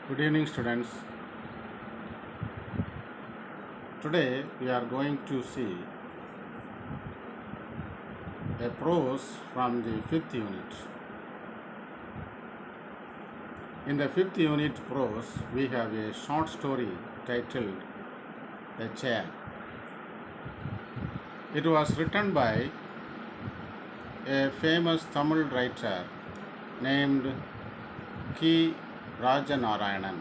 Good evening, students. Today we are going to see a prose from the fifth unit. In the fifth unit prose, we have a short story titled "The Chair." It was written by a famous Tamil writer named K. Rajanarayanan.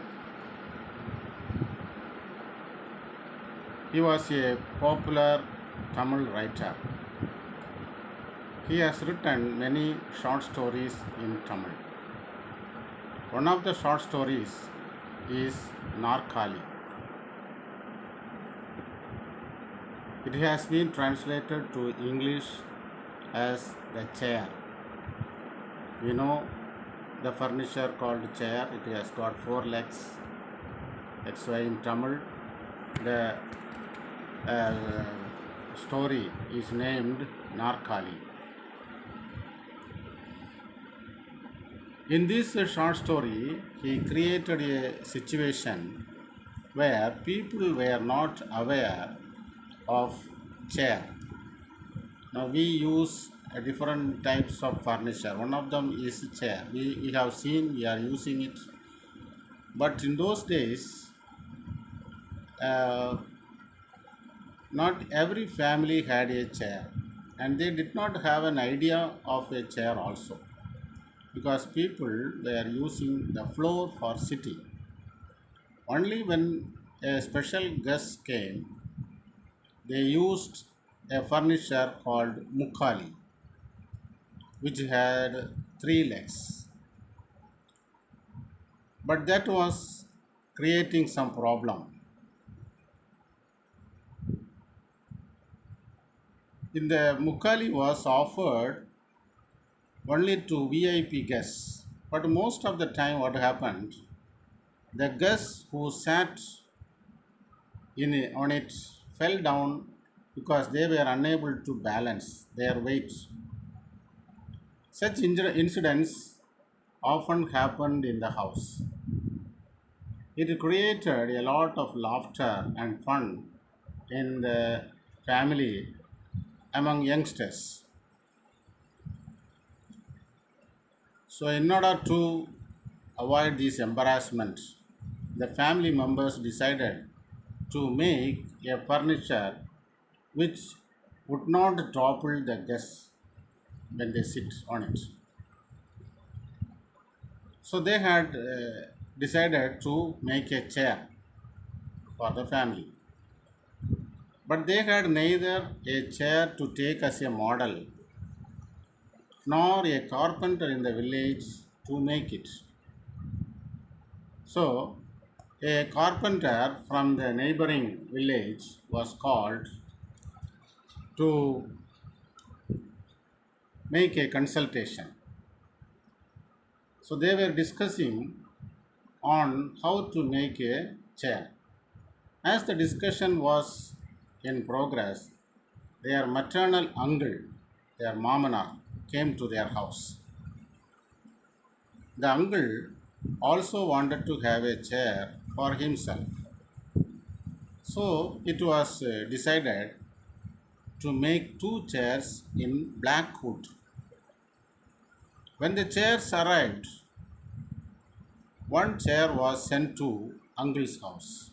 He was a popular Tamil writer. He has written many short stories in Tamil. One of the short stories is Narkali. It has been translated to English as the chair. We know the furniture called chair. It has got four legs. That's why in Tamil the story is named Narkali. In this short story, he created a situation where people were not aware of chair. Now we use different types of furniture. One of them is chair. We have seen, we are using it. But in those days, uh, not every family had a chair, and they did not have an idea of a chair also, because people were using the floor for sitting. Only when a special guest came, they used a furniture called Mukali, which had three legs. But that was creating some problem. In the Mukali was offered only to VIP guests. But most of the time, what happened? The guests who sat on it fell down because they were unable to balance their weight. Such incidents often happened in the house. It created a lot of laughter and fun in the family among youngsters. So, in order to avoid this embarrassment, the family members decided to make a furniture which would not topple the guests when they sit on it. So they had decided to make a chair for the family. But they had neither a chair to take as a model nor a carpenter in the village to make it. So a carpenter from the neighboring village was called to make a consultation. So they were discussing on how to make a chair. As the discussion was in progress, their maternal uncle, their mamanar, came to their house. The uncle also wanted to have a chair for himself. So it was decided to make two chairs in black wood. When the chairs arrived, one chair was sent to uncle's house.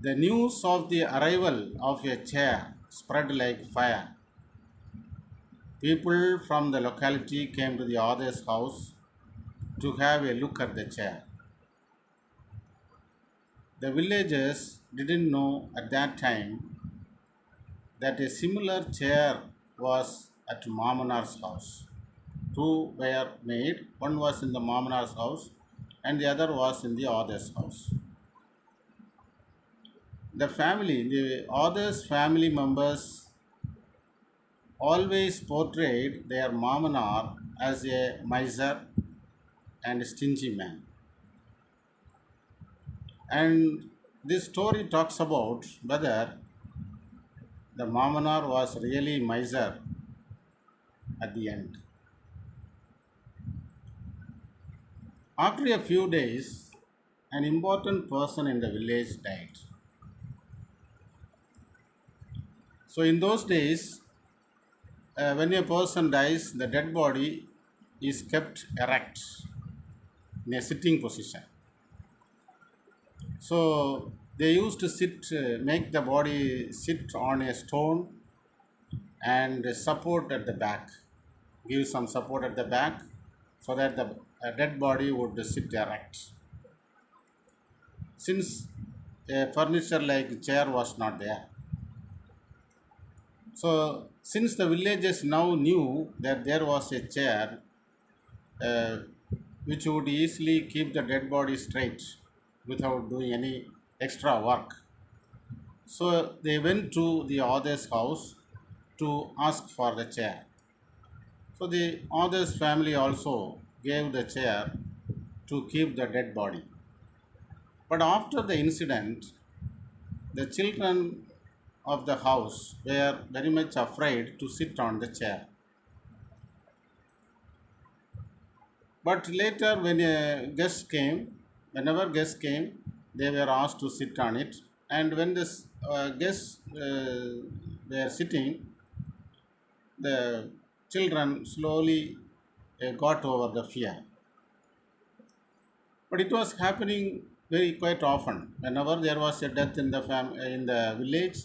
The news of the arrival of a chair spread like fire. People from the locality came to the author's house to have a look at the chair. The villagers didn't know at that time that a similar chair was at Mamanar's house. Two were made, one was in the Mamanar's house and the other was in the author's house. The author's family members always portrayed their Mamanar as a miser and stingy man. And this story talks about whether the Mamanar was really miser at the end. After a few days, an important person in the village died. So, in those days, when a person dies, the dead body is kept erect in a sitting position. So, they used to make the body sit on a stone and support at the back, give some support at the back so that the dead body would sit erect. Since a furniture like chair was not there, so since the villagers now knew that there was a chair uh, which would easily keep the dead body straight without doing any extra work, so they went to the author's house to ask for the chair. So the author's family also gave the chair to keep the dead body. But after the incident, the children of the house were very much afraid to sit on the chair. But later, whenever guests came, they were asked to sit on it. And when this guests were sitting, the children slowly got over the fear. But it was happening very quite often. Whenever there was a death in in the village,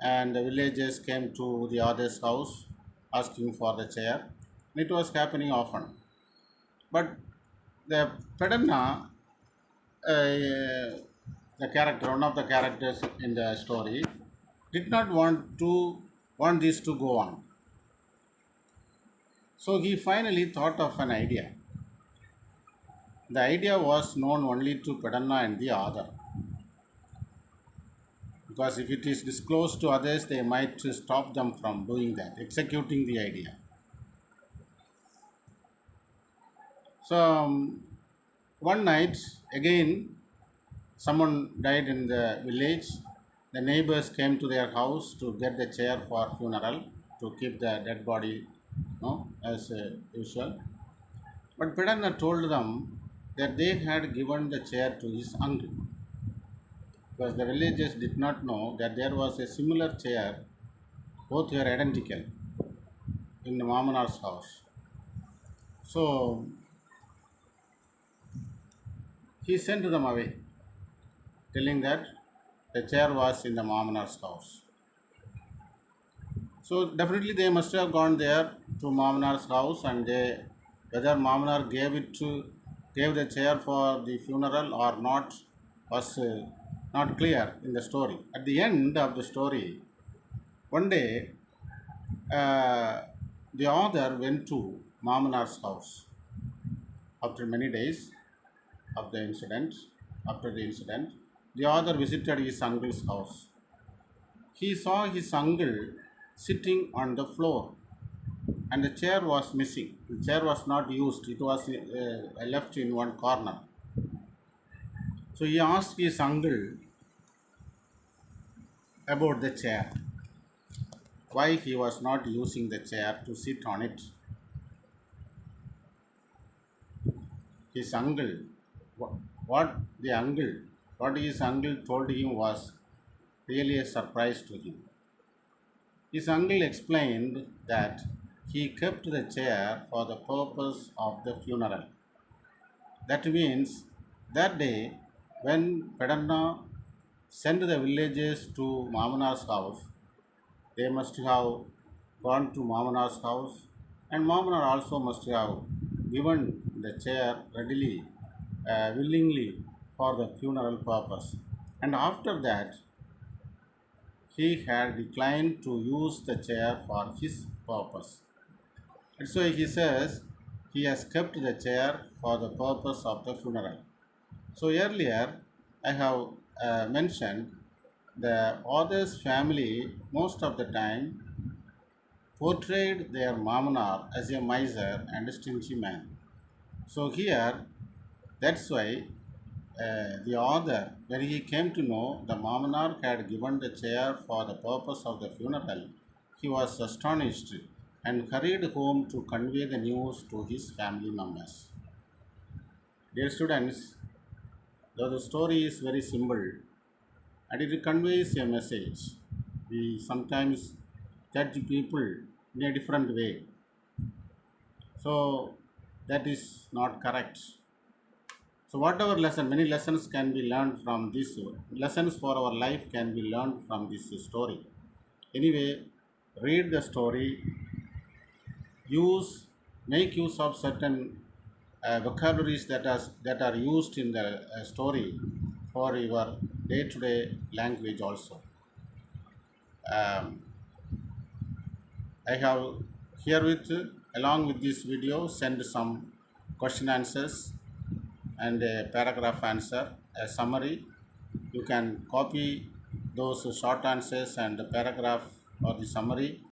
and the villagers came to the other's house asking for the chair, it was happening often. But the Pedanna, the character, one of the characters in the story, did not want this to go on. So he finally thought of an idea. The idea was known only to Pedanna and the author, because if it is disclosed to others, they might stop them from doing that, executing the idea. So one night, again, someone died in the village. The neighbors came to their house to get the chair for funeral to keep the dead body, as usual. But Pedanna told them that they had given the chair to his uncle, because the villagers did not know that there was a similar chair, both were identical, in the Mamanar's house. So he sent them away, telling that the chair was in the Mamanar's house. So definitely they must have gone there to Mamanar's house, and whether Mamanar gave the chair for the funeral or not was not clear in the story. At the end of the story, one day the author went to Mamanar's house after many days of the incident. After the incident, the author visited his uncle's house. He saw his uncle sitting on the floor, and the chair was missing. The chair was not used, it was left in one corner. So he asked his uncle about the chair, why he was not using the chair to sit on it. His uncle, what the uncle, what his uncle told him was really a surprise to him. His uncle explained that he kept the chair for the purpose of the funeral. That means that day, when Pedanna sent the villagers to Mamanar's house, they must have gone to Mamanar's house, and Mamanar also must have given the chair readily, willingly, for the funeral purpose. And after that, he had declined to use the chair for his purpose. That's why he says he has kept the chair for the purpose of the funeral. So earlier I have mentioned the author's family most of the time portrayed their Mamanar as a miser and a stingy man. So here, that's why the author, when he came to know the Mamanar had given the chair for the purpose of the funeral, he was astonished and hurried home to convey the news to his family members. Dear students, though the story is very simple and it conveys a message, we sometimes judge people in a different way. So that is not correct. So whatever lesson, many lessons can be learned from this. Lessons for our life can be learned from this story. Anyway, read the story, use, make use of certain vocabularies that are used in the story for your day-to-day language also. Um, I have herewith, along with this video, send some question answers and a paragraph answer, a summary. You can copy those short answers and the paragraph or the summary